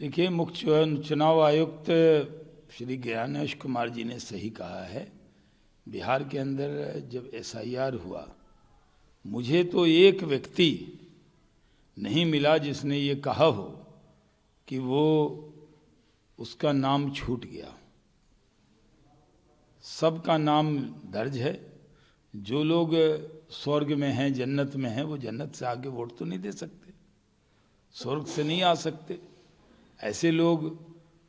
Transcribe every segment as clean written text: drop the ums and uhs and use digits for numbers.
देखिए, मुख्य चुनाव आयुक्त श्री ज्ञानेश कुमार जी ने सही कहा है। बिहार के अंदर जब एसआईआर हुआ, मुझे तो एक व्यक्ति नहीं मिला जिसने ये कहा हो कि वो उसका नाम छूट गया। सबका नाम दर्ज है। जो लोग स्वर्ग में हैं, जन्नत में हैं, वो जन्नत से आगे वोट तो नहीं दे सकते, स्वर्ग से नहीं आ सकते। ऐसे लोग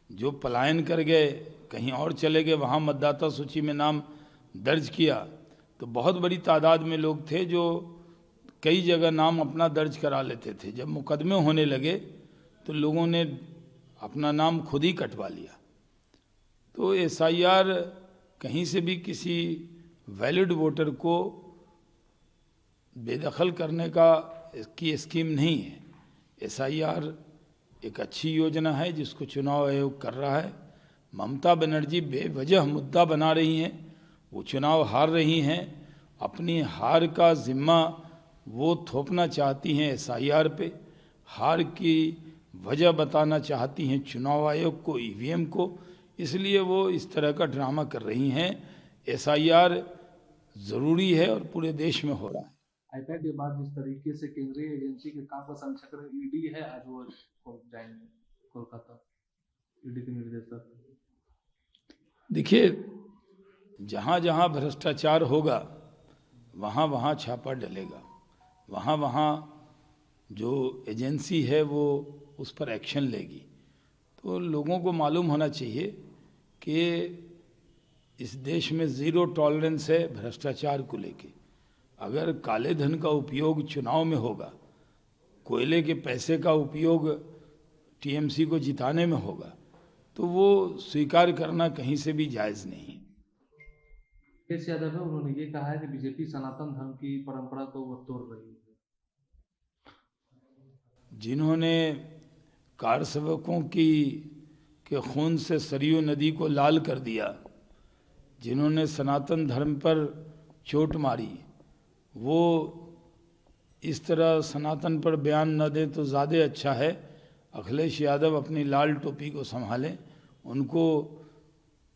जो पलायन कर गए, कहीं और चले गए, वहाँ मतदाता सूची में नाम दर्ज किया, तो बहुत बड़ी तादाद में लोग थे जो कई जगह नाम अपना दर्ज करा लेते थे। जब मुकदमे होने लगे तो लोगों ने अपना नाम खुद ही कटवा लिया। तो एसआईआर कहीं से भी किसी वैलिड वोटर को बेदखल करने की स्कीम नहीं है। एसआईआर एक अच्छी योजना है जिसको चुनाव आयोग कर रहा है। ममता बनर्जी बेवजह मुद्दा बना रही हैं, वो चुनाव हार रही हैं, अपनी हार का जिम्मा वो थोपना चाहती हैं एसआईआर पे, हार की वजह बताना चाहती हैं चुनाव आयोग को, ईवीएम को, इसलिए वो इस तरह का ड्रामा कर रही हैं। एसआईआर ज़रूरी है और पूरे देश में हो रहा है। आईपैड के बाद जिस तरीके से केंद्रीय एजेंसी के काम का समीक्षा कर ईडी है, आज वो जाएंगे कोलकाता, ईडी के निर्देशक। देखिए, जहाँ जहाँ भ्रष्टाचार होगा वहाँ वहाँ छापा डलेगा, वहाँ वहाँ जो एजेंसी है वो उस पर एक्शन लेगी। तो लोगों को मालूम होना चाहिए कि इस देश में ज़ीरो टॉलरेंस है भ्रष्टाचार को लेके। अगर काले धन का उपयोग चुनाव में होगा, कोयले के पैसे का उपयोग टीएमसी को जिताने में होगा, तो वो स्वीकार करना कहीं से भी जायज़ नहीं है। अखिलेश यादव है, उन्होंने ये कहा है कि बीजेपी सनातन धर्म की परंपरा को वो तोड़ रही है। जिन्होंने कारसेवकों के खून से सरयू नदी को लाल कर दिया, जिन्होंने सनातन धर्म पर चोट मारी, वो इस तरह सनातन पर बयान न दे तो ज़्यादा अच्छा है। अखिलेश यादव अपनी लाल टोपी को संभालें, उनको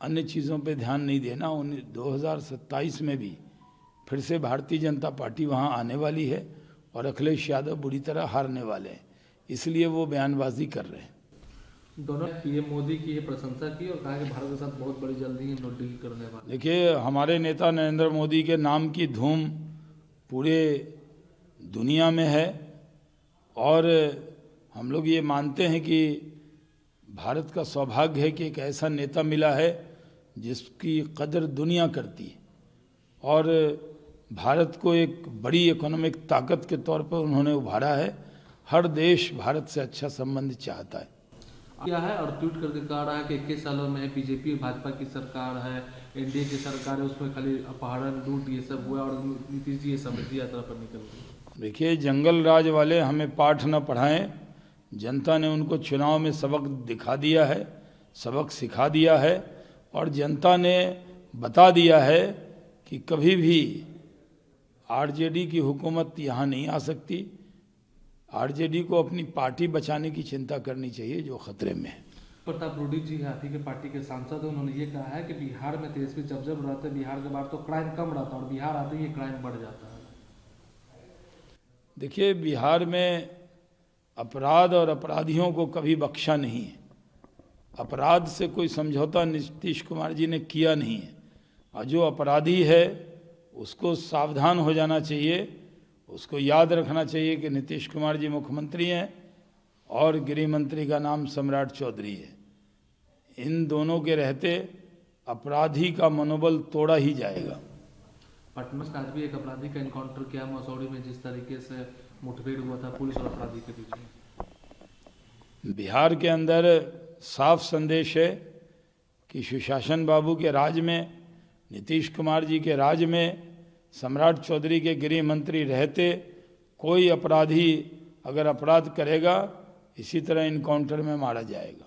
अन्य चीज़ों पे ध्यान नहीं देना। 2027 में भी फिर से भारतीय जनता पार्टी वहाँ आने वाली है और अखिलेश यादव बुरी तरह हारने वाले हैं, इसलिए वो बयानबाजी कर रहे हैं। दोनों पीएम मोदी की ये प्रशंसा की और कहा कि भारत के साथ बहुत बड़ी जल्दी ही नोट डील करने वाले। देखिए, हमारे नेता नरेंद्र मोदी के नाम की धूम पूरे दुनिया में है और हम लोग ये मानते हैं कि भारत का सौभाग्य है कि एक ऐसा नेता मिला है जिसकी कदर दुनिया करती है और भारत को एक बड़ी इकोनॉमिक ताकत के तौर पर उन्होंने उभारा है। हर देश भारत से अच्छा संबंध चाहता है। क्या है और ट्वीट करके कह रहा है कि 21 सालों में बीजेपी और भाजपा की सरकार है, एनडीए की सरकार है, उसमें खाली अपहरण, लूट ये सब हुआ और नीतीश जी ये समृद्धि यात्रा पर निकल गए। देखिए, जंगल राज वाले हमें पाठ न पढ़ाएं। जनता ने उनको चुनाव में सबक दिखा दिया है, सबक सिखा दिया है और जनता ने बता दिया है कि कभी भी आरजेडी की हुकूमत यहाँ नहीं आ सकती। आरजेडी को अपनी पार्टी बचाने की चिंता करनी चाहिए जो खतरे में है। प्रताप रूडी जी हाथी के पार्टी के सांसद, उन्होंने ये कहा है कि बिहार में तेजस्वी जब रहते बिहार के बाहर तो क्राइम कम रहता और बिहार आते ही क्राइम बढ़ जाता है। देखिए, बिहार में अपराध और अपराधियों को कभी बख्शा नहीं है। अपराध से कोई समझौता नीतीश कुमार जी ने किया नहीं है और जो अपराधी है उसको सावधान हो जाना चाहिए। उसको याद रखना चाहिए कि नीतीश कुमार जी मुख्यमंत्री हैं और गृह मंत्री का नाम सम्राट चौधरी है। इन दोनों के रहते अपराधी का मनोबल तोड़ा ही जाएगा। पटना में आज भी एक अपराधी का एनकाउंटर किया मसौड़ी में, जिस तरीके से मुठभेड़ हुआ था पुलिस और अपराधी के बीच में। बिहार के अंदर साफ संदेश है कि सुशासन बाबू के राज में, नीतीश कुमार जी के राज में, सम्राट चौधरी के गृह मंत्री रहते कोई अपराधी अगर अपराध करेगा इसी तरह इनकाउंटर में मारा जाएगा।